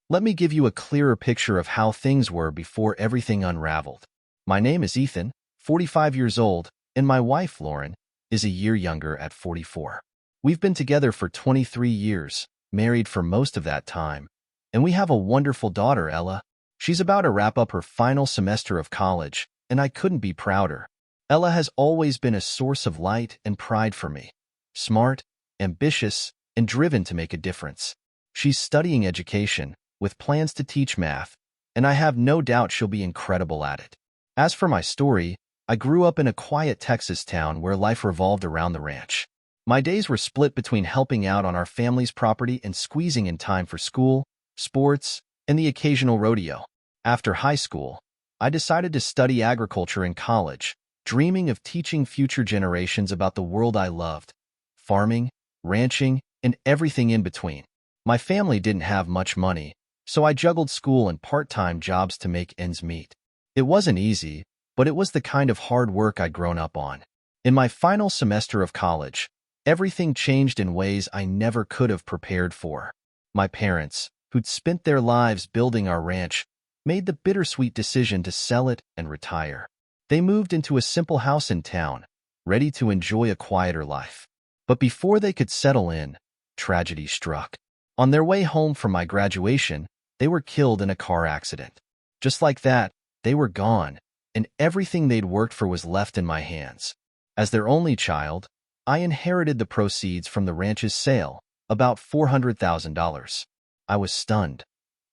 Let me give you a clearer picture of how things were before everything unraveled. My name is Ethan, 45 years old, and my wife, Lauren, is a year younger at 44. We've been together for 23 years, married for most of that time, and we have a wonderful daughter, Ella. She's about to wrap up her final semester of college, and I couldn't be prouder. Ella has always been a source of light and pride for me. Smart, ambitious, and driven to make a difference. She's studying education, with plans to teach math, and I have no doubt she'll be incredible at it. As for my story, I grew up in a quiet Texas town where life revolved around the ranch. My days were split between helping out on our family's property and squeezing in time for school, sports, and the occasional rodeo. After high school, I decided to study agriculture in college, dreaming of teaching future generations about the world I loved: farming, ranching, and everything in between. My family didn't have much money, so I juggled school and part-time jobs to make ends meet. It wasn't easy, but it was the kind of hard work I'd grown up on. In my final semester of college, everything changed in ways I never could have prepared for. My parents, who'd spent their lives building our ranch, made the bittersweet decision to sell it and retire. They moved into a simple house in town, ready to enjoy a quieter life. But before they could settle in, tragedy struck. On their way home from my graduation, they were killed in a car accident. Just like that, they were gone, and everything they'd worked for was left in my hands. As their only child, I inherited the proceeds from the ranch's sale, about $400,000. I was stunned.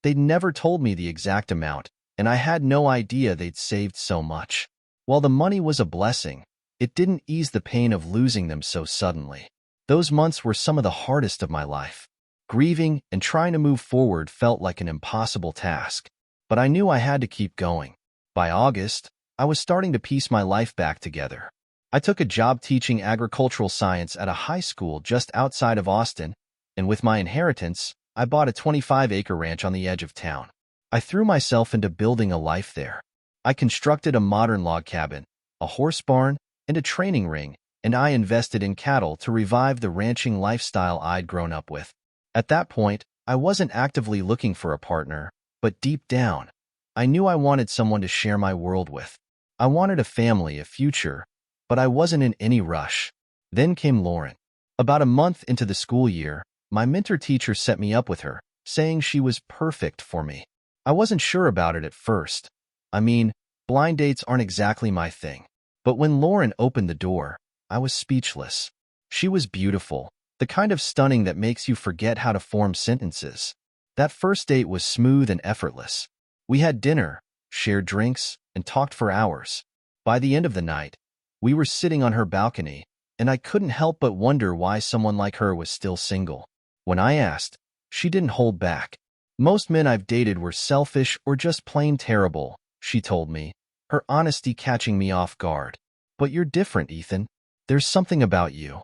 They'd never told me the exact amount, and I had no idea they'd saved so much. While the money was a blessing, it didn't ease the pain of losing them so suddenly. Those months were some of the hardest of my life. Grieving and trying to move forward felt like an impossible task, but I knew I had to keep going. By August, I was starting to piece my life back together. I took a job teaching agricultural science at a high school just outside of Austin, and with my inheritance, I bought a 25-acre ranch on the edge of town. I threw myself into building a life there. I constructed a modern log cabin, a horse barn, and a training ring, and I invested in cattle to revive the ranching lifestyle I'd grown up with. At that point, I wasn't actively looking for a partner, but deep down, I knew I wanted someone to share my world with. I wanted a family, a future, but I wasn't in any rush. Then came Lauren. About a month into the school year, my mentor teacher set me up with her, saying she was perfect for me. I wasn't sure about it at first. I mean, blind dates aren't exactly my thing. But when Lauren opened the door, I was speechless. She was beautiful, the kind of stunning that makes you forget how to form sentences. That first date was smooth and effortless. We had dinner, shared drinks, and talked for hours. By the end of the night, we were sitting on her balcony, and I couldn't help but wonder why someone like her was still single. When I asked, she didn't hold back. Most men I've dated were selfish or just plain terrible, she told me, her honesty catching me off guard. But you're different, Ethan. There's something about you.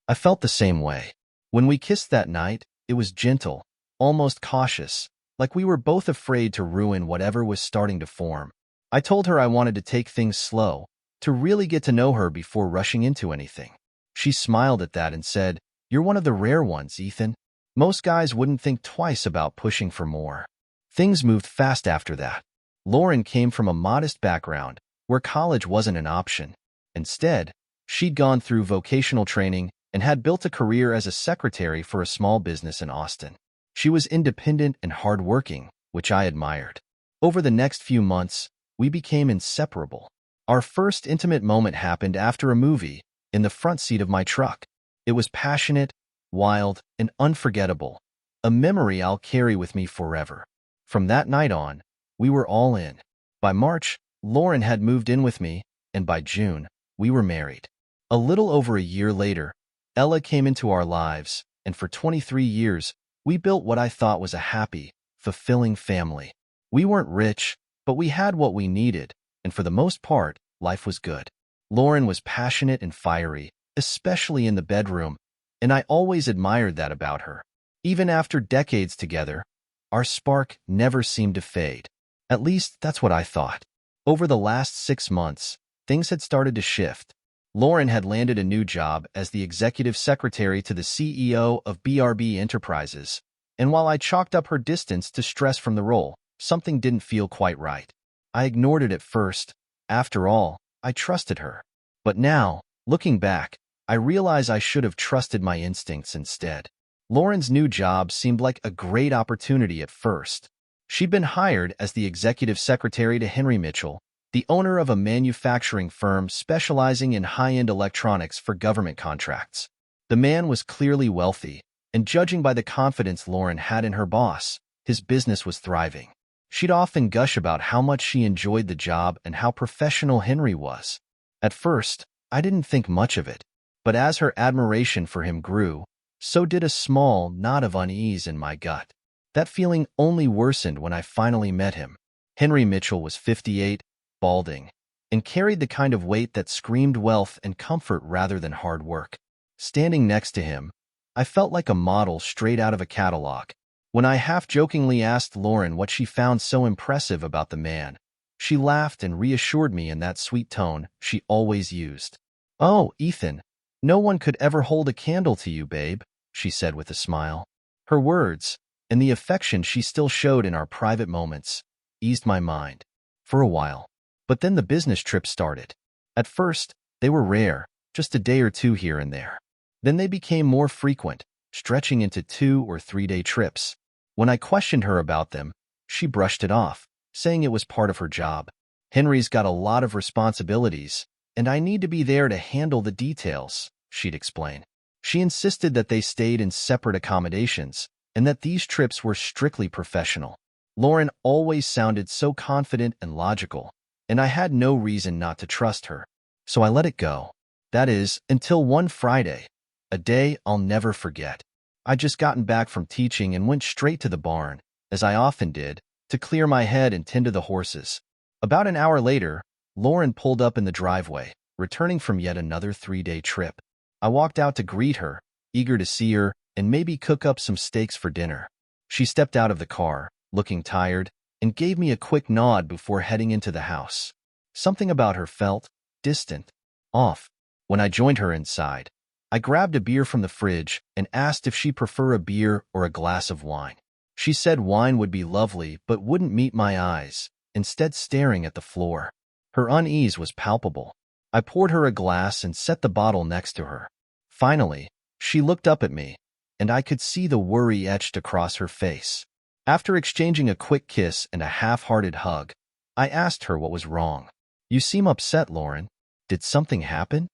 I felt the same way. When we kissed that night, it was gentle, almost cautious, like we were both afraid to ruin whatever was starting to form. I told her I wanted to take things slow, to really get to know her before rushing into anything. She smiled at that and said, "You're one of the rare ones, Ethan. Most guys wouldn't think twice about pushing for more." Things moved fast after that. Lauren came from a modest background, where college wasn't an option. Instead, she'd gone through vocational training and had built a career as a secretary for a small business in Austin. She was independent and hardworking, which I admired. Over the next few months, we became inseparable. Our first intimate moment happened after a movie, in the front seat of my truck. It was passionate, wild, and unforgettable, a memory I'll carry with me forever. From that night on, we were all in. By March, Lauren had moved in with me, and by June, we were married. A little over a year later, Ella came into our lives, and for 23 years, we built what I thought was a happy, fulfilling family. We weren't rich, but we had what we needed, and for the most part, life was good. Lauren was passionate and fiery, especially in the bedroom, and I always admired that about her. Even after decades together, our spark never seemed to fade. At least, that's what I thought. Over the last 6 months, things had started to shift. Lauren had landed a new job as the executive secretary to the CEO of BRB Enterprises, And while I chalked up her distance to stress from the role, something didn't feel quite right. I ignored it at first. After all, I trusted her. But now, looking back, I realize I should have trusted my instincts instead. Lauren's new job seemed like a great opportunity at first. She'd been hired as the executive secretary to Henry Mitchell, the owner of a manufacturing firm specializing in high-end electronics for government contracts. The man was clearly wealthy, and judging by the confidence Lauren had in her boss, his business was thriving. She'd often gush about how much she enjoyed the job and how professional Henry was. At first, I didn't think much of it, but as her admiration for him grew, so did a small knot of unease in my gut. That feeling only worsened when I finally met him. Henry Mitchell was 58, balding, and carried the kind of weight that screamed wealth and comfort rather than hard work. Standing next to him, I felt like a model straight out of a catalog. When I half-jokingly asked Lauren what she found so impressive about the man, she laughed and reassured me in that sweet tone she always used. "Oh, Ethan, no one could ever hold a candle to you, babe," she said with a smile. Her words, and the affection she still showed in our private moments, eased my mind. For a while. But then the business trips started. At first, they were rare, just a day or two here and there. Then they became more frequent, stretching into 2 or 3-day trips. When I questioned her about them, she brushed it off, saying it was part of her job. "Henry's got a lot of responsibilities, and I need to be there to handle the details," she'd explain. She insisted that they stayed in separate accommodations, and that these trips were strictly professional. Lauren always sounded so confident and logical, and I had no reason not to trust her. So I let it go. That is, until one Friday, a day I'll never forget. I'd just gotten back from teaching and went straight to the barn, as I often did, to clear my head and tend to the horses. About an hour later, Lauren pulled up in the driveway, returning from yet another 3-day trip. I walked out to greet her, eager to see her and maybe cook up some steaks for dinner. She stepped out of the car, looking tired, and gave me a quick nod before heading into the house. Something about her felt distant, off. When I joined her inside, I grabbed a beer from the fridge and asked if she'd prefer a beer or a glass of wine. She said wine would be lovely but wouldn't meet my eyes, instead staring at the floor. Her unease was palpable. I poured her a glass and set the bottle next to her. Finally, she looked up at me, and I could see the worry etched across her face. After exchanging a quick kiss and a half-hearted hug, I asked her what was wrong. "You seem upset, Lauren. Did something happen?"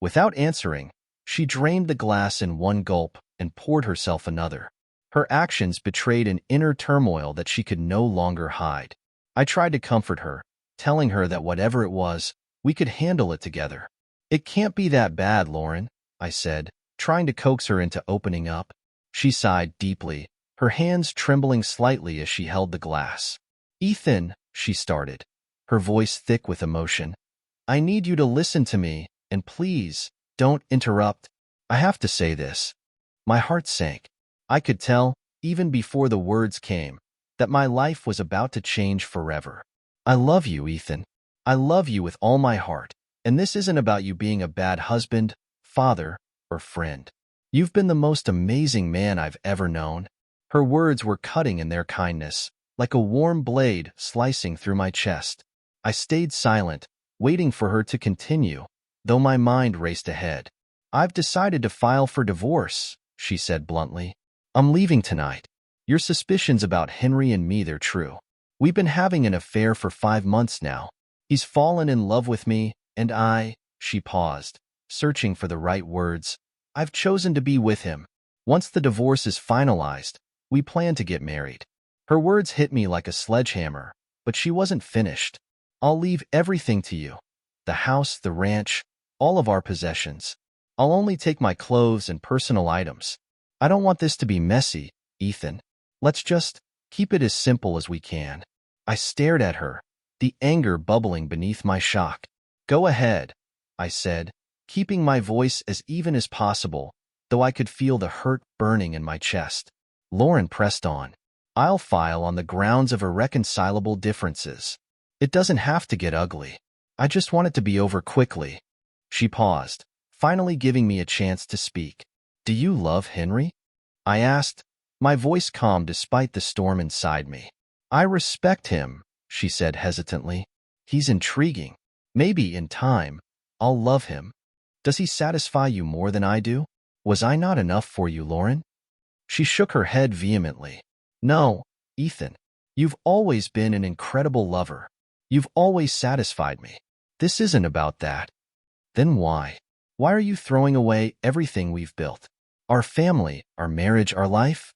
Without answering, she drained the glass in one gulp and poured herself another. Her actions betrayed an inner turmoil that she could no longer hide. I tried to comfort her, telling her that whatever it was, we could handle it together. "It can't be that bad, Lauren," I said, trying to coax her into opening up. She sighed deeply, her hands trembling slightly as she held the glass. "Ethan," she started, her voice thick with emotion, "I need you to listen to me, and please, don't interrupt. I have to say this." My heart sank. I could tell, even before the words came, that my life was about to change forever. "I love you, Ethan. I love you with all my heart, and this isn't about you being a bad husband, father, or friend. You've been the most amazing man I've ever known." Her words were cutting in their kindness, like a warm blade slicing through my chest. I stayed silent, waiting for her to continue, though my mind raced ahead. "I've decided to file for divorce," she said bluntly. "I'm leaving tonight. Your suspicions about Henry and me, they're true. We've been having an affair for 5 months now. He's fallen in love with me, and she paused, searching for the right words. "I've chosen to be with him. Once the divorce is finalized, we plan to get married." Her words hit me like a sledgehammer, but she wasn't finished. "I'll leave everything to you. The house, the ranch, all of our possessions. I'll only take my clothes and personal items. I don't want this to be messy, Ethan. Let's just keep it as simple as we can." I stared at her, the anger bubbling beneath my shock. "Go ahead," I said, keeping my voice as even as possible, though I could feel the hurt burning in my chest. Lauren pressed on. "I'll file on the grounds of irreconcilable differences. It doesn't have to get ugly. I just want it to be over quickly." She paused, finally giving me a chance to speak. "Do you love Henry?" I asked, My voice calmed despite the storm inside me. I respect him, she said hesitantly. He's intriguing. Maybe in time, I'll love him. Does he satisfy you more than I do? Was I not enough for you, Lauren? She shook her head vehemently. No, Ethan. You've always been an incredible lover. You've always satisfied me. This isn't about that. Then why? Why are you throwing away everything we've built? Our family, our marriage, our life?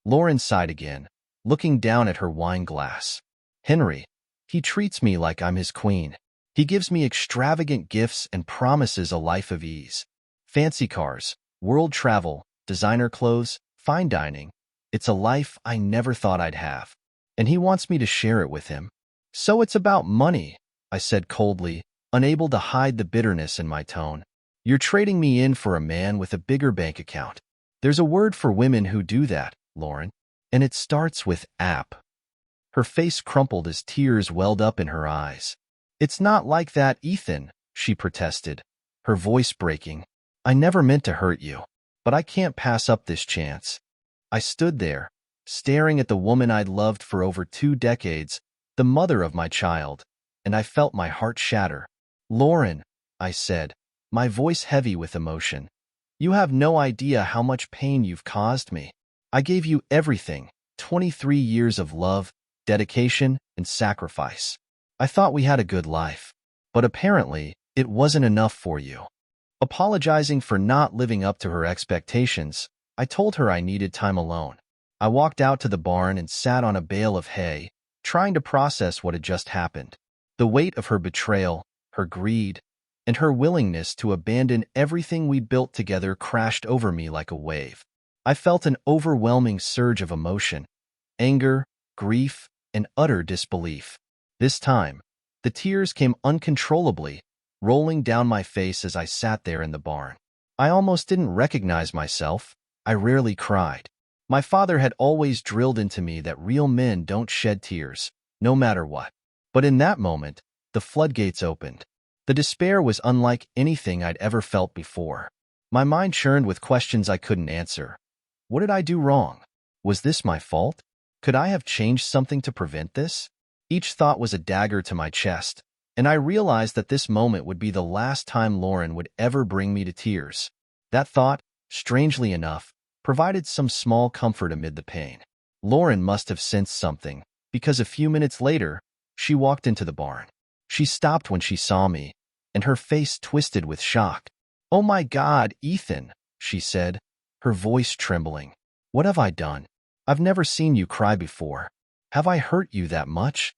Lauren sighed again, looking down at her wine glass. Henry, he treats me like I'm his queen. He gives me extravagant gifts and promises a life of ease. Fancy cars, world travel, designer clothes, fine dining. It's a life I never thought I'd have. And he wants me to share it with him. So it's about money, I said coldly, unable to hide the bitterness in my tone. You're trading me in for a man with a bigger bank account. There's a word for women who do that, Lauren, and it starts with app. Her face crumpled as tears welled up in her eyes. It's not like that, Ethan, she protested, her voice breaking. I never meant to hurt you, but I can't pass up this chance. I stood there, staring at the woman I'd loved for over 2 decades, the mother of my child, and I felt my heart shatter. Lauren, I said, my voice heavy with emotion. You have no idea how much pain you've caused me. I gave you everything, 23 years of love, dedication, and sacrifice. I thought we had a good life, but apparently it wasn't enough for you. Apologizing for not living up to her expectations, I told her I needed time alone. I walked out to the barn and sat on a bale of hay, trying to process what had just happened. The weight of her betrayal, her greed, and her willingness to abandon everything we'd built together crashed over me like a wave. I felt an overwhelming surge of emotion, anger, grief, and utter disbelief. This time, the tears came uncontrollably, rolling down my face as I sat there in the barn. I almost didn't recognize myself. I rarely cried. My father had always drilled into me that real men don't shed tears, no matter what. But in that moment, the floodgates opened. The despair was unlike anything I'd ever felt before. My mind churned with questions I couldn't answer. What did I do wrong? Was this my fault? Could I have changed something to prevent this? Each thought was a dagger to my chest, and I realized that this moment would be the last time Lauren would ever bring me to tears. That thought, strangely enough, provided some small comfort amid the pain. Lauren must have sensed something, because a few minutes later, she walked into the barn. She stopped when she saw me, and her face twisted with shock. "Oh my God, Ethan," she said, her voice trembling. "What have I done? I've never seen you cry before. Have I hurt you that much?"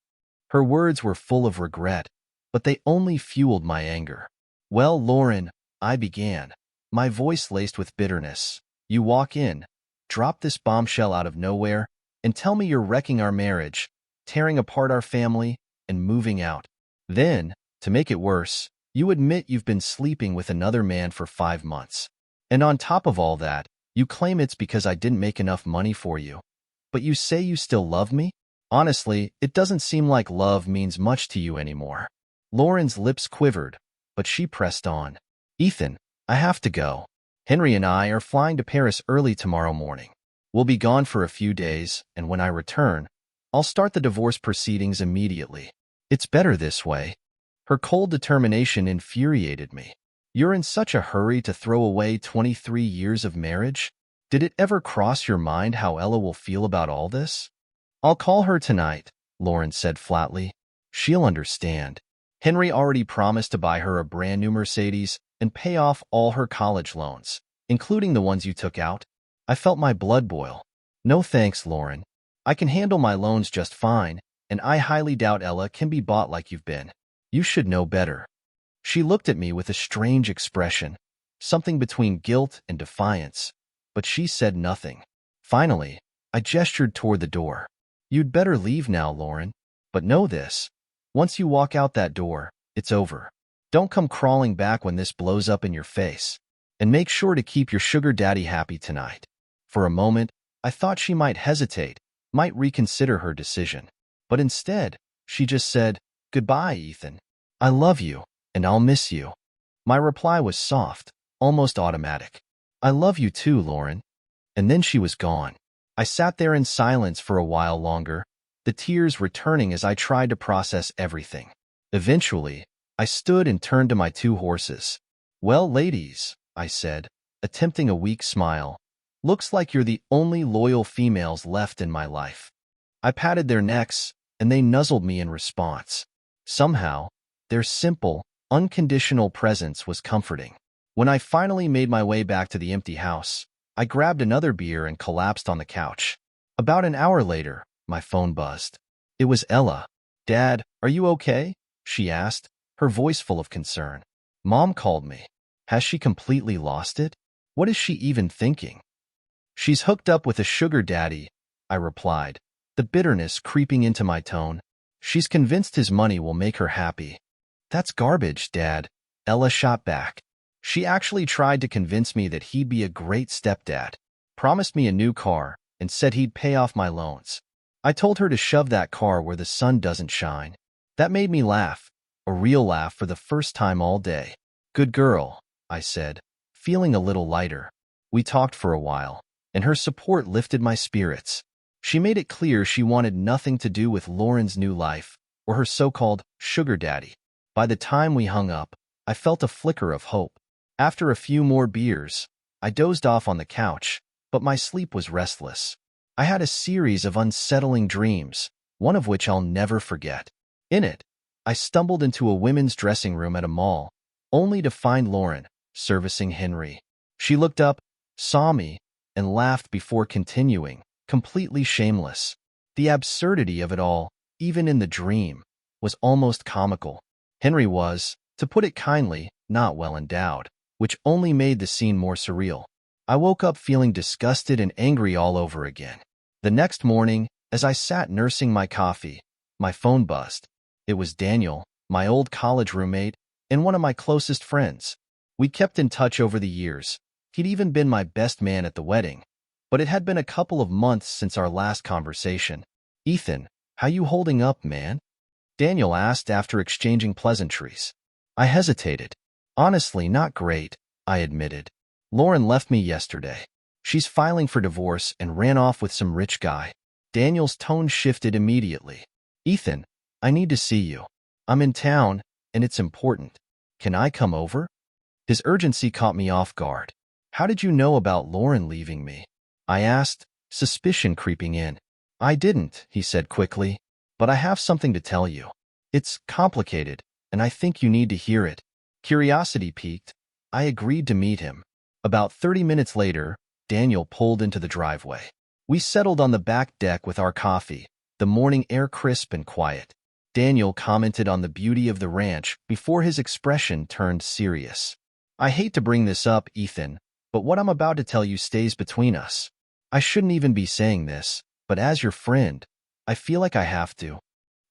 Her words were full of regret, but they only fueled my anger. "Well, Lauren," I began, my voice laced with bitterness, "you walk in, drop this bombshell out of nowhere, and tell me you're wrecking our marriage, tearing apart our family, and moving out. Then, to make it worse, you admit you've been sleeping with another man for 5 months. And on top of all that, you claim it's because I didn't make enough money for you. But you say you still love me? Honestly, it doesn't seem like love means much to you anymore." Lauren's lips quivered, but she pressed on. "Ethan, I have to go. Henry and I are flying to Paris early tomorrow morning. We'll be gone for a few days, and when I return, I'll start the divorce proceedings immediately. It's better this way." Her cold determination infuriated me. "You're in such a hurry to throw away 23 years of marriage? Did it ever cross your mind how Ella will feel about all this?" "I'll call her tonight," Lauren said flatly. "She'll understand. Henry already promised to buy her a brand new Mercedes and pay off all her college loans, including the ones you took out." I felt my blood boil. "No thanks, Lauren. I can handle my loans just fine, and I highly doubt Ella can be bought like you've been. You should know better." She looked at me with a strange expression, something between guilt and defiance, but she said nothing. Finally, I gestured toward the door. "You'd better leave now, Lauren. But know this. Once you walk out that door, it's over. Don't come crawling back when this blows up in your face. And make sure to keep your sugar daddy happy tonight." For a moment, I thought she might hesitate, might reconsider her decision. But instead, she just said, "Goodbye, Ethan. I love you, and I'll miss you." My reply was soft, almost automatic. "I love you too, Lauren." And then she was gone. I sat there in silence for a while longer, the tears returning as I tried to process everything. Eventually, I stood and turned to my two horses. "Well, ladies," I said, attempting a weak smile, "looks like you're the only loyal females left in my life." I patted their necks, and they nuzzled me in response. Somehow, their simple, unconditional presence was comforting. When I finally made my way back to the empty house, I grabbed another beer and collapsed on the couch. About an hour later, my phone buzzed. It was Ella. "Dad, are you okay?" she asked, her voice full of concern. "Mom called me. Has she completely lost it? What is she even thinking?" "She's hooked up with a sugar daddy," I replied, the bitterness creeping into my tone. "She's convinced his money will make her happy." "That's garbage, Dad," Ella shot back. "She actually tried to convince me that he'd be a great stepdad, promised me a new car, and said he'd pay off my loans. I told her to shove that car where the sun doesn't shine." That made me laugh, a real laugh for the first time all day. "Good girl," I said, feeling a little lighter. We talked for a while, and her support lifted my spirits. She made it clear she wanted nothing to do with Lauren's new life, or her so-called sugar daddy. By the time we hung up, I felt a flicker of hope. After a few more beers, I dozed off on the couch, but my sleep was restless. I had a series of unsettling dreams, one of which I'll never forget. In it, I stumbled into a women's dressing room at a mall, only to find Lauren servicing Henry. She looked up, saw me, and laughed before continuing, completely shameless. The absurdity of it all, even in the dream, was almost comical. Henry was, to put it kindly, not well endowed, which only made the scene more surreal. I woke up feeling disgusted and angry all over again. The next morning, as I sat nursing my coffee, my phone buzzed. It was Daniel, my old college roommate, and one of my closest friends. We kept in touch over the years. He'd even been my best man at the wedding. But it had been a couple of months since our last conversation. "Ethan, how you holding up, man?" Daniel asked after exchanging pleasantries. I hesitated. "Honestly, not great," I admitted. "Lauren left me yesterday. She's filing for divorce and ran off with some rich guy." Daniel's tone shifted immediately. "Ethan, I need to see you. I'm in town, and it's important. Can I come over?" His urgency caught me off guard. "How did you know about Lauren leaving me?" I asked, suspicion creeping in. "I didn't," he said quickly, "but I have something to tell you. It's complicated, and I think you need to hear it." Curiosity piqued. I agreed to meet him. About 30 minutes later, Daniel pulled into the driveway. We settled on the back deck with our coffee, the morning air crisp and quiet. Daniel commented on the beauty of the ranch before his expression turned serious. "I hate to bring this up, Ethan, but what I'm about to tell you stays between us. I shouldn't even be saying this, but as your friend, I feel like I have to."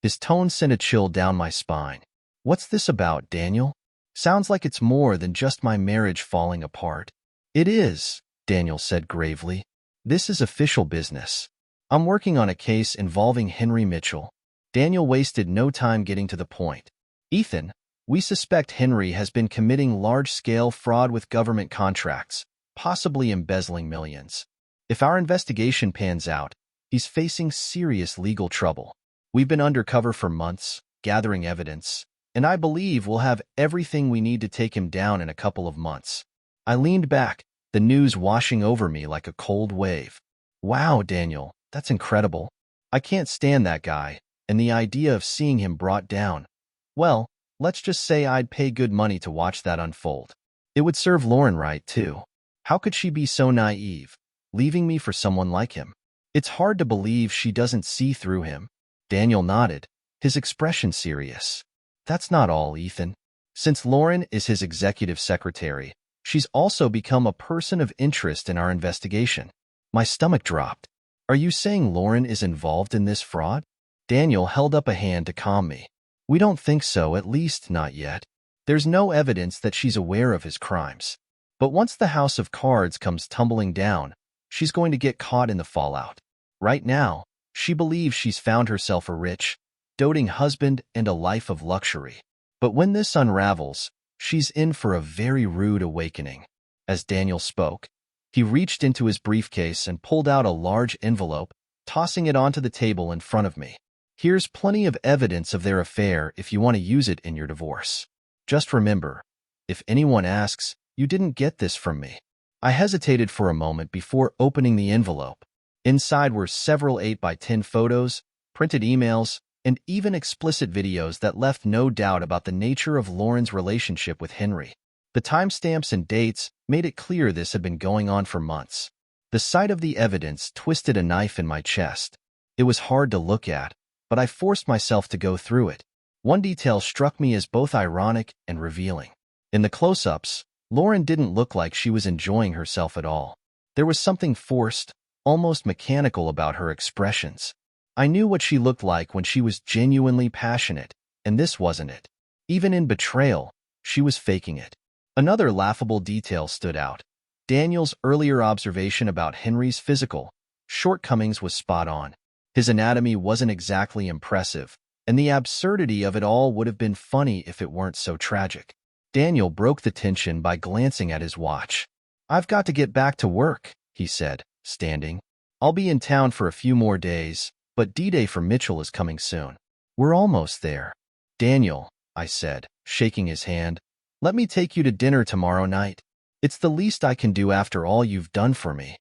His tone sent a chill down my spine. "What's this about, Daniel? Sounds like it's more than just my marriage falling apart." "It is," Daniel said gravely. "This is official business. I'm working on a case involving Henry Mitchell." Daniel wasted no time getting to the point. "Ethan, we suspect Henry has been committing large-scale fraud with government contracts, possibly embezzling millions. If our investigation pans out, he's facing serious legal trouble. We've been undercover for months, gathering evidence, and I believe we'll have everything we need to take him down in a couple of months." I leaned back, the news washing over me like a cold wave. "Wow, Daniel, that's incredible. I can't stand that guy, and the idea of seeing him brought down. Well, let's just say I'd pay good money to watch that unfold. It would serve Lauren right, too. How could she be so naive, leaving me for someone like him? It's hard to believe she doesn't see through him." Daniel nodded, his expression serious. "That's not all, Ethan. Since Lauren is his executive secretary, she's also become a person of interest in our investigation." My stomach dropped. "Are you saying Lauren is involved in this fraud?" Daniel held up a hand to calm me. "We don't think so, at least not yet. There's no evidence that she's aware of his crimes. But once the house of cards comes tumbling down, she's going to get caught in the fallout. Right now, she believes she's found herself a rich, doting husband and a life of luxury. But when this unravels, she's in for a very rude awakening." As Daniel spoke, He reached into his briefcase and pulled out a large envelope, tossing it onto the table in front of me. Here's plenty of evidence of their affair if you want to use it in your divorce. Just remember, if anyone asks, you didn't get this from me. I hesitated for a moment before opening the envelope. Inside were several 8x10 photos, printed emails, and even explicit videos that left no doubt about the nature of Lauren's relationship with Henry. The timestamps and dates made it clear this had been going on for months. The sight of the evidence twisted a knife in my chest. It was hard to look at, but I forced myself to go through it. One detail struck me as both ironic and revealing. In the close-ups, Lauren didn't look like she was enjoying herself at all. There was something forced, almost mechanical about her expressions. I knew what she looked like when she was genuinely passionate, and this wasn't it. Even in betrayal, she was faking it. Another laughable detail stood out. Daniel's earlier observation about Henry's physical shortcomings was spot on. His anatomy wasn't exactly impressive, and the absurdity of it all would have been funny if it weren't so tragic. Daniel broke the tension by glancing at his watch. "I've got to get back to work," he said, standing. "I'll be in town for a few more days, but D-Day for Mitchell is coming soon." "We're almost there." "Daniel," I said, shaking his hand, "let me take you to dinner tomorrow night. It's the least I can do after all you've done for me."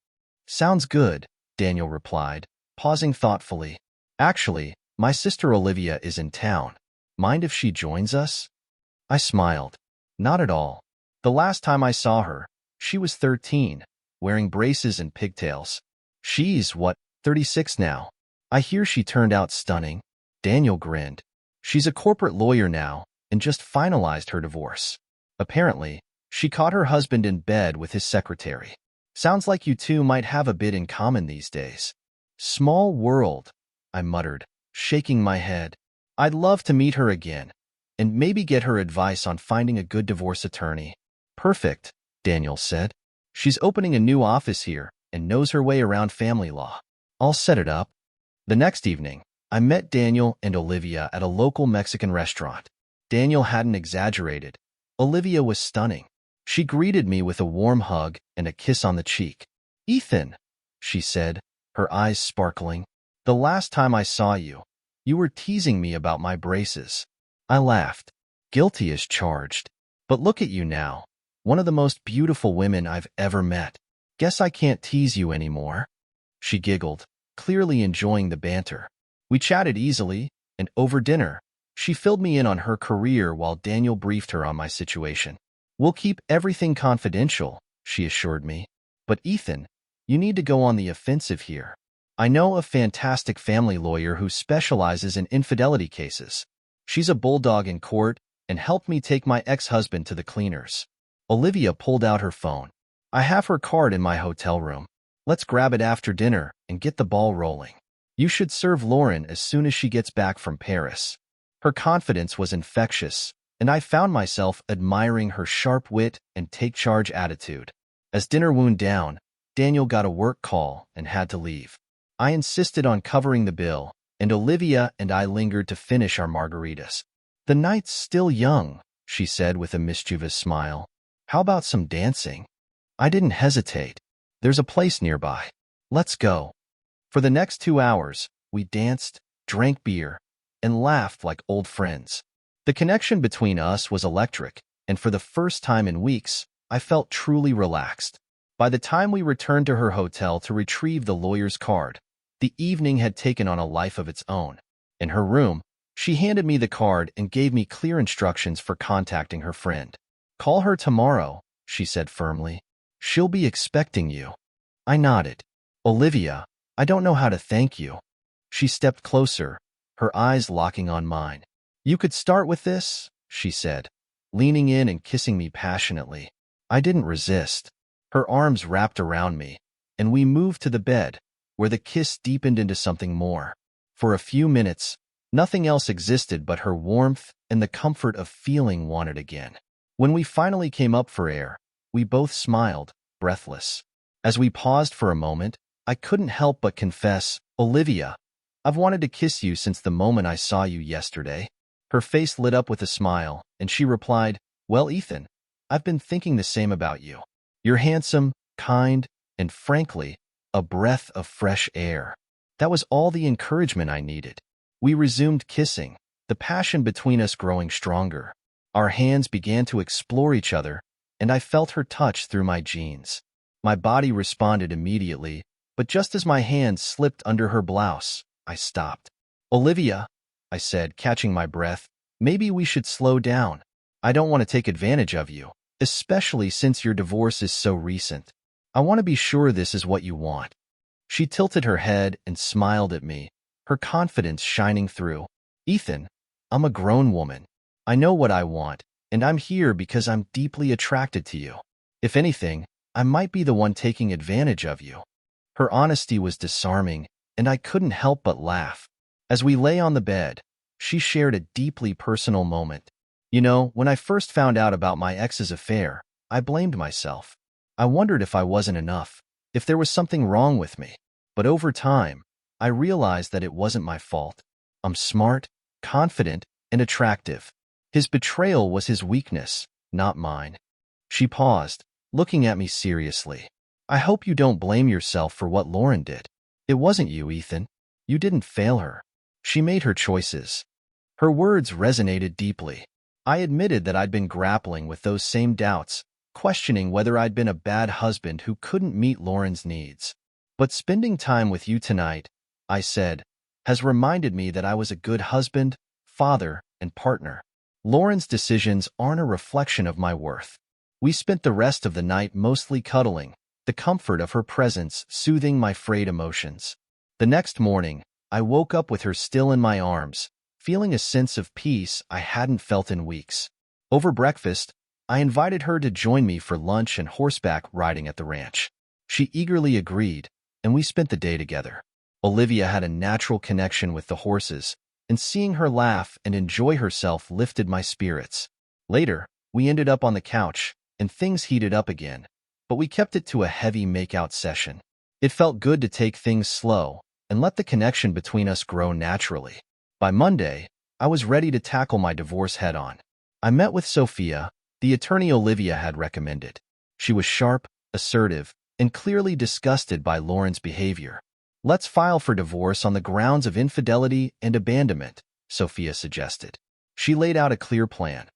"Sounds good," Daniel replied, pausing thoughtfully. "Actually, my sister Olivia is in town. Mind if she joins us?" I smiled. "Not at all. The last time I saw her, she was 13, wearing braces and pigtails. She's, 36 now. I hear she turned out stunning." Daniel grinned. "She's a corporate lawyer now and just finalized her divorce. Apparently, she caught her husband in bed with his secretary. Sounds like you two might have a bit in common these days." "Small world," I muttered, shaking my head. "I'd love to meet her again, and maybe get her advice on finding a good divorce attorney." "Perfect," Daniel said. "She's opening a new office here and knows her way around family law. I'll set it up." The next evening, I met Daniel and Olivia at a local Mexican restaurant. Daniel hadn't exaggerated. Olivia was stunning. She greeted me with a warm hug and a kiss on the cheek. "Ethan," she said, her eyes sparkling, "the last time I saw you, you were teasing me about my braces." I laughed. Guilty as charged. "But look at you now, one of the most beautiful women I've ever met. Guess I can't tease you anymore." She giggled, clearly enjoying the banter. We chatted easily, and over dinner, she filled me in on her career while Daniel briefed her on my situation. "We'll keep everything confidential," she assured me. "But Ethan, you need to go on the offensive here. I know a fantastic family lawyer who specializes in infidelity cases. She's a bulldog in court and helped me take my ex-husband to the cleaners." Olivia pulled out her phone. "I have her card in my hotel room. Let's grab it after dinner and get the ball rolling. You should serve Lauren as soon as she gets back from Paris." Her confidence was infectious, and I found myself admiring her sharp wit and take-charge attitude. As dinner wound down, Daniel got a work call and had to leave. I insisted on covering the bill, and Olivia and I lingered to finish our margaritas. "The night's still young," she said with a mischievous smile. "How about some dancing?" I didn't hesitate. "There's a place nearby. Let's go." For the next 2 hours, we danced, drank beer, and laughed like old friends. The connection between us was electric, and for the first time in weeks, I felt truly relaxed. By the time we returned to her hotel to retrieve the lawyer's card, the evening had taken on a life of its own. In her room, she handed me the card and gave me clear instructions for contacting her friend. "Call her tomorrow," she said firmly. "She'll be expecting you." I nodded. "Olivia, I don't know how to thank you." She stepped closer, her eyes locking on mine. "You could start with this," she said, leaning in and kissing me passionately. I didn't resist. Her arms wrapped around me, and we moved to the bed, where the kiss deepened into something more. For a few minutes, nothing else existed but her warmth and the comfort of feeling wanted again. When we finally came up for air, we both smiled, breathless. As we paused for a moment, I couldn't help but confess, "Olivia, I've wanted to kiss you since the moment I saw you yesterday." Her face lit up with a smile, and she replied, "Well, Ethan, I've been thinking the same about you. You're handsome, kind, and frankly, a breath of fresh air. That was all the encouragement I needed. We resumed kissing, the passion between us growing stronger. Our hands began to explore each other, and I felt her touch through my jeans. My body responded immediately, but just as my hands slipped under her blouse, I stopped. "Olivia," I said, catching my breath, "maybe we should slow down. I don't want to take advantage of you, especially since your divorce is so recent. I want to be sure this is what you want." She tilted her head and smiled at me, her confidence shining through. "Ethan, I'm a grown woman. I know what I want, and I'm here because I'm deeply attracted to you. If anything, I might be the one taking advantage of you." Her honesty was disarming, and I couldn't help but laugh. As we lay on the bed, she shared a deeply personal moment. "You know, when I first found out about my ex's affair, I blamed myself. I wondered if I wasn't enough, if there was something wrong with me. But over time, I realized that it wasn't my fault. I'm smart, confident, and attractive. His betrayal was his weakness, not mine." She paused, looking at me seriously. "I hope you don't blame yourself for what Lauren did. It wasn't you, Ethan. You didn't fail her. She made her choices." Her words resonated deeply. I admitted that I'd been grappling with those same doubts, questioning whether I'd been a bad husband who couldn't meet Lauren's needs. "But spending time with you tonight," I said, "has reminded me that I was a good husband, father, and partner. Lauren's decisions aren't a reflection of my worth." We spent the rest of the night mostly cuddling, the comfort of her presence soothing my frayed emotions. The next morning, I woke up with her still in my arms, feeling a sense of peace I hadn't felt in weeks. Over breakfast, I invited her to join me for lunch and horseback riding at the ranch. She eagerly agreed, and we spent the day together. Olivia had a natural connection with the horses, and seeing her laugh and enjoy herself lifted my spirits. Later, we ended up on the couch, and things heated up again, but we kept it to a heavy make-out session. It felt good to take things slow and let the connection between us grow naturally. By Monday, I was ready to tackle my divorce head-on. I met with Sophia, the attorney Olivia had recommended. She was sharp, assertive, and clearly disgusted by Lauren's behavior. "Let's file for divorce on the grounds of infidelity and abandonment," Sophia suggested. She laid out a clear plan.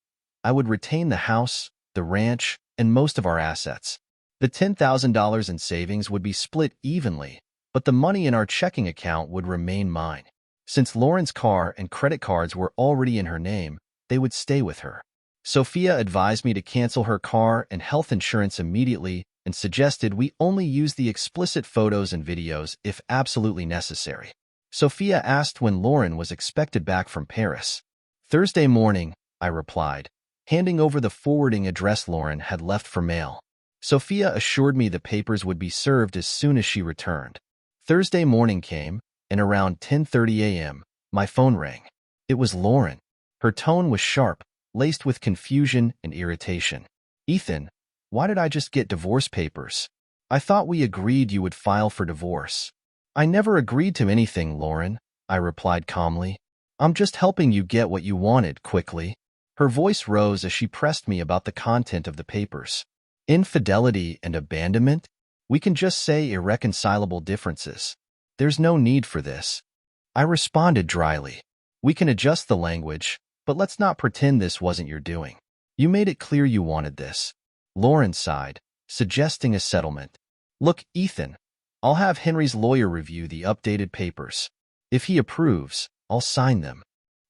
I would retain the house, the ranch, and most of our assets. The $10,000 in savings would be split evenly, but the money in our checking account would remain mine. Since Lauren's car and credit cards were already in her name, they would stay with her. Sophia advised me to cancel her car and health insurance immediately and suggested we only use the explicit photos and videos if absolutely necessary. Sophia asked when Lauren was expected back from Paris. "Thursday morning," I replied, handing over the forwarding address Lauren had left for mail. Sophia assured me the papers would be served as soon as she returned. Thursday morning came, and around 10:30 a.m., my phone rang. It was Lauren. Her tone was sharp, laced with confusion and irritation. "Ethan, why did I just get divorce papers? I thought we agreed you would file for divorce." "I never agreed to anything, Lauren," I replied calmly. "I'm just helping you get what you wanted quickly." Her voice rose as she pressed me about the content of the papers. "Infidelity and abandonment? We can just say irreconcilable differences. There's no need for this." I responded dryly. "We can adjust the language, but let's not pretend this wasn't your doing. You made it clear you wanted this." Lauren sighed, suggesting a settlement. "Look, Ethan, I'll have Henry's lawyer review the updated papers. If he approves, I'll sign them."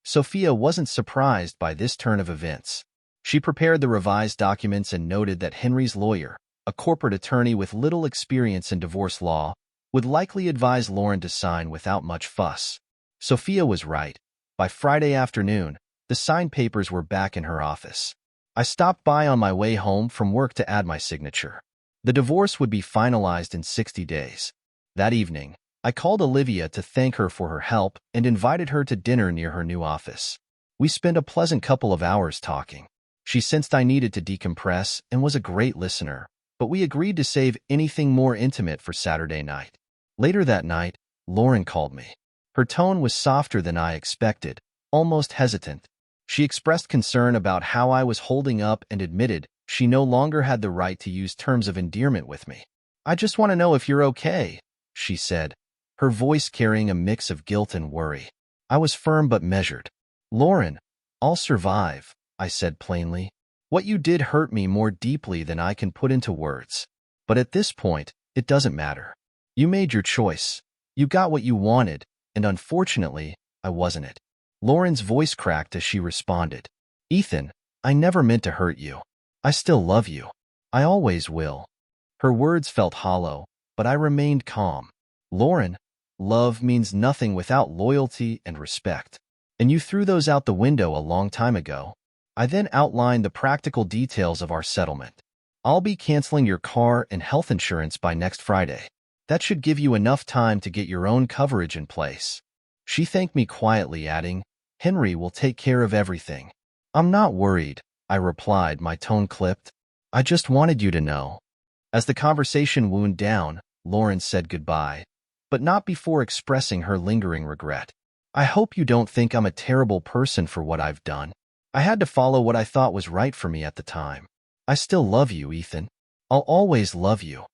Sophia wasn't surprised by this turn of events. She prepared the revised documents and noted that Henry's lawyer, a corporate attorney with little experience in divorce law, would likely advise Lauren to sign without much fuss. Sophia was right. By Friday afternoon, the signed papers were back in her office. I stopped by on my way home from work to add my signature. The divorce would be finalized in 60 days. That evening, I called Olivia to thank her for her help and invited her to dinner near her new office. We spent a pleasant couple of hours talking. She sensed I needed to decompress and was a great listener, but we agreed to save anything more intimate for Saturday night. Later that night, Lauren called me. Her tone was softer than I expected, almost hesitant. She expressed concern about how I was holding up and admitted she no longer had the right to use terms of endearment with me. I just want to know if you're okay, she said, her voice carrying a mix of guilt and worry. I was firm but measured. Lauren, I'll survive, I said plainly. What you did hurt me more deeply than I can put into words. But at this point, it doesn't matter. You made your choice. You got what you wanted, and unfortunately, I wasn't it. Lauren's voice cracked as she responded. Ethan, I never meant to hurt you. I still love you. I always will. Her words felt hollow, but I remained calm. Lauren, love means nothing without loyalty and respect. And you threw those out the window a long time ago. I then outlined the practical details of our settlement. I'll be canceling your car and health insurance by next Friday. That should give you enough time to get your own coverage in place. She thanked me quietly, adding, Henry will take care of everything. I'm not worried, I replied, my tone clipped. I just wanted you to know. As the conversation wound down, Lauren said goodbye, but not before expressing her lingering regret. I hope you don't think I'm a terrible person for what I've done. I had to follow what I thought was right for me at the time. I still love you, Ethan. I'll always love you.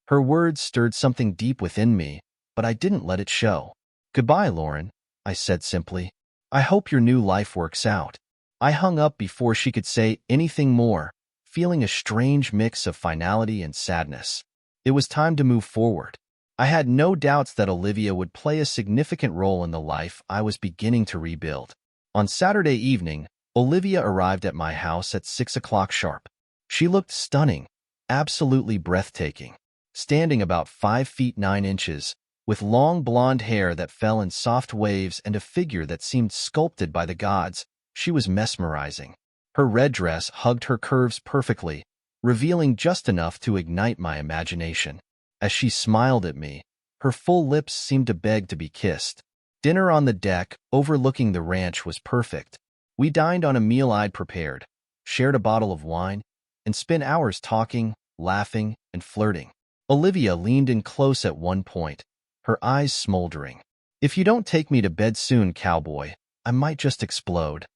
Her words stirred something deep within me, but I didn't let it show. Goodbye, Lauren, I said simply. I hope your new life works out. I hung up before she could say anything more, feeling a strange mix of finality and sadness. It was time to move forward. I had no doubts that Olivia would play a significant role in the life I was beginning to rebuild. On Saturday evening, Olivia arrived at my house at 6 o'clock sharp. She looked stunning, absolutely breathtaking. Standing about 5 feet 9 inches, with long blonde hair that fell in soft waves and a figure that seemed sculpted by the gods, she was mesmerizing. Her red dress hugged her curves perfectly, revealing just enough to ignite my imagination. As she smiled at me, her full lips seemed to beg to be kissed. Dinner on the deck, overlooking the ranch, was perfect. We dined on a meal I'd prepared, shared a bottle of wine, and spent hours talking, laughing, and flirting. Olivia leaned in close at one point, her eyes smoldering. If you don't take me to bed soon, cowboy, I might just explode.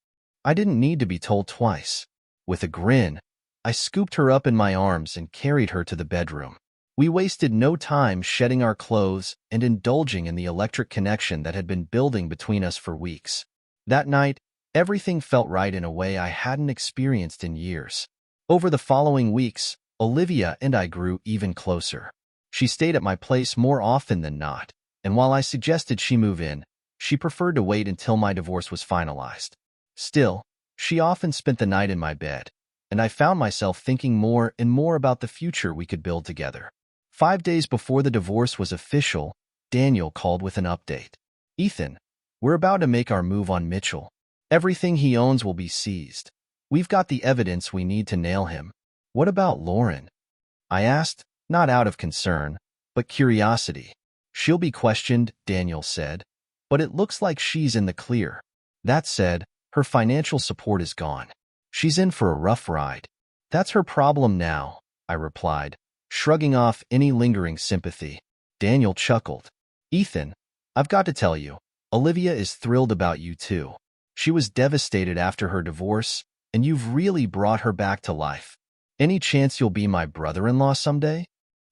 I didn't need to be told twice. With a grin, I scooped her up in my arms and carried her to the bedroom. We wasted no time shedding our clothes and indulging in the electric connection that had been building between us for weeks. That night, everything felt right in a way I hadn't experienced in years. Over the following weeks, Olivia and I grew even closer. She stayed at my place more often than not, and while I suggested she move in, she preferred to wait until my divorce was finalized. Still, she often spent the night in my bed, and I found myself thinking more and more about the future we could build together. 5 days before the divorce was official, Daniel called with an update. Ethan, we're about to make our move on Mitchell. Everything he owns will be seized. We've got the evidence we need to nail him. What about Lauren? I asked, not out of concern, but curiosity. She'll be questioned, Daniel said, but it looks like she's in the clear. That said, her financial support is gone. She's in for a rough ride. That's her problem now, I replied, shrugging off any lingering sympathy. Daniel chuckled. Ethan, I've got to tell you, Olivia is thrilled about you too. She was devastated after her divorce, and you've really brought her back to life. Any chance you'll be my brother-in-law someday?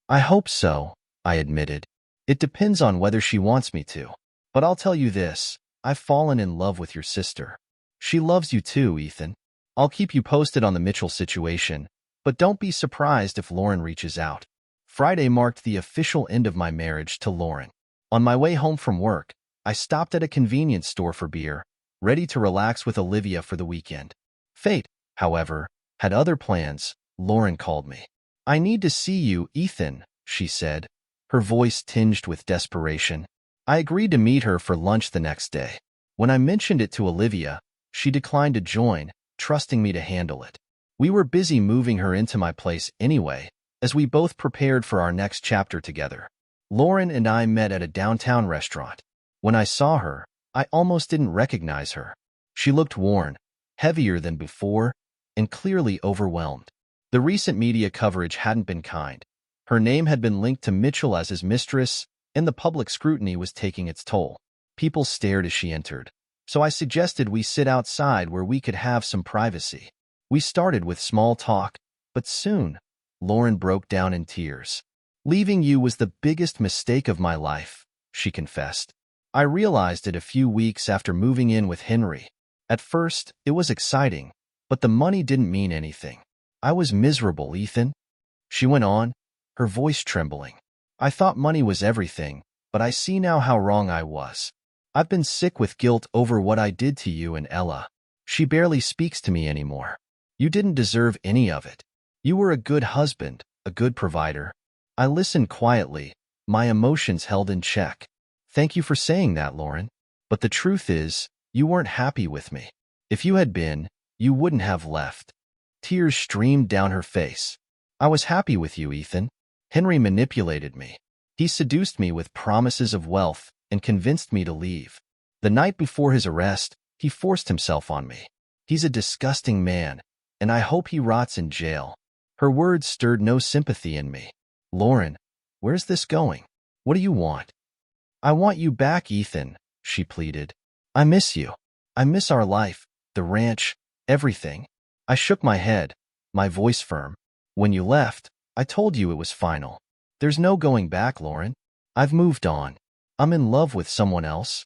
I hope so, I admitted. It depends on whether she wants me to. But I'll tell you this, I've fallen in love with your sister. She loves you too, Ethan. I'll keep you posted on the Mitchell situation, but don't be surprised if Lauren reaches out. Friday marked the official end of my marriage to Lauren. On my way home from work, I stopped at a convenience store for beer, ready to relax with Olivia for the weekend. Fate, however, had other plans. Lauren called me. I need to see you, Ethan, she said, her voice tinged with desperation. I agreed to meet her for lunch the next day. When I mentioned it to Olivia, she declined to join, trusting me to handle it. We were busy moving her into my place anyway, as we both prepared for our next chapter together. Lauren and I met at a downtown restaurant. When I saw her, I almost didn't recognize her. She looked worn, heavier than before, and clearly overwhelmed. The recent media coverage hadn't been kind. Her name had been linked to Mitchell as his mistress, and the public scrutiny was taking its toll. People stared as she entered, so I suggested we sit outside where we could have some privacy. We started with small talk, but soon, Lauren broke down in tears. Leaving you was the biggest mistake of my life, she confessed. I realized it a few weeks after moving in with Henry. At first, it was exciting, but the money didn't mean anything. I was miserable, Ethan, she went on, her voice trembling. I thought money was everything, but I see now how wrong I was. I've been sick with guilt over what I did to you and Ella. She barely speaks to me anymore. You didn't deserve any of it. You were a good husband, a good provider. I listened quietly, my emotions held in check. Thank you for saying that, Lauren. But the truth is, you weren't happy with me. If you had been, you wouldn't have left. Tears streamed down her face. I was happy with you, Ethan. Henry manipulated me. He seduced me with promises of wealth and convinced me to leave. The night before his arrest, he forced himself on me. He's a disgusting man, and I hope he rots in jail. Her words stirred no sympathy in me. Lauren, where's this going? What do you want? I want you back, Ethan, she pleaded. I miss you. I miss our life, the ranch, everything. I shook my head, my voice firm. When you left, I told you it was final. There's no going back, Lauren. I've moved on. I'm in love with someone else.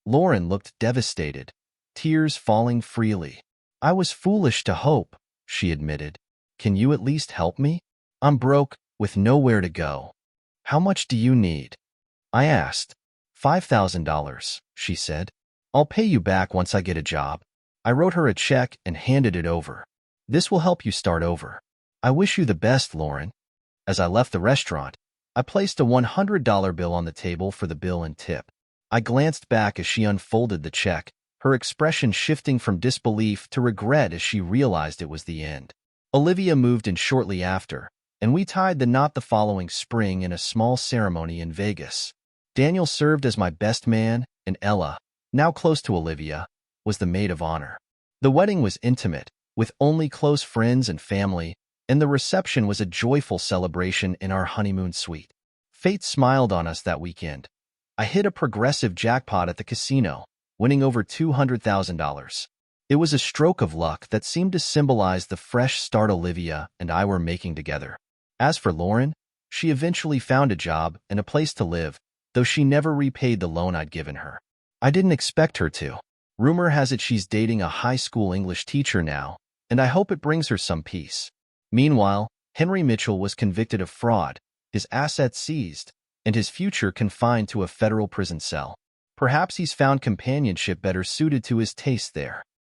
Lauren looked devastated, tears falling freely. I was foolish to hope, she admitted. Can you at least help me? I'm broke, with nowhere to go. How much do you need? I asked. $5,000, she said. I'll pay you back once I get a job. I wrote her a check and handed it over. This will help you start over. I wish you the best, Lauren. As I left the restaurant, I placed a $100 bill on the table for the bill and tip. I glanced back as she unfolded the check, her expression shifting from disbelief to regret as she realized it was the end. Olivia moved in shortly after, and we tied the knot the following spring in a small ceremony in Vegas. Daniel served as my best man, and Ella, now close to Olivia, was the maid of honor. The wedding was intimate, with only close friends and family, and the reception was a joyful celebration in our honeymoon suite. Fate smiled on us that weekend. I hit a progressive jackpot at the casino, winning over $200,000. It was a stroke of luck that seemed to symbolize the fresh start Olivia and I were making together. As for Lauren, she eventually found a job and a place to live, though she never repaid the loan I'd given her. I didn't expect her to. Rumor has it she's dating a high school English teacher now, and I hope it brings her some peace. Meanwhile, Henry Mitchell was convicted of fraud, his assets seized, and his future confined to a federal prison cell. Perhaps he's found companionship better suited to his taste there.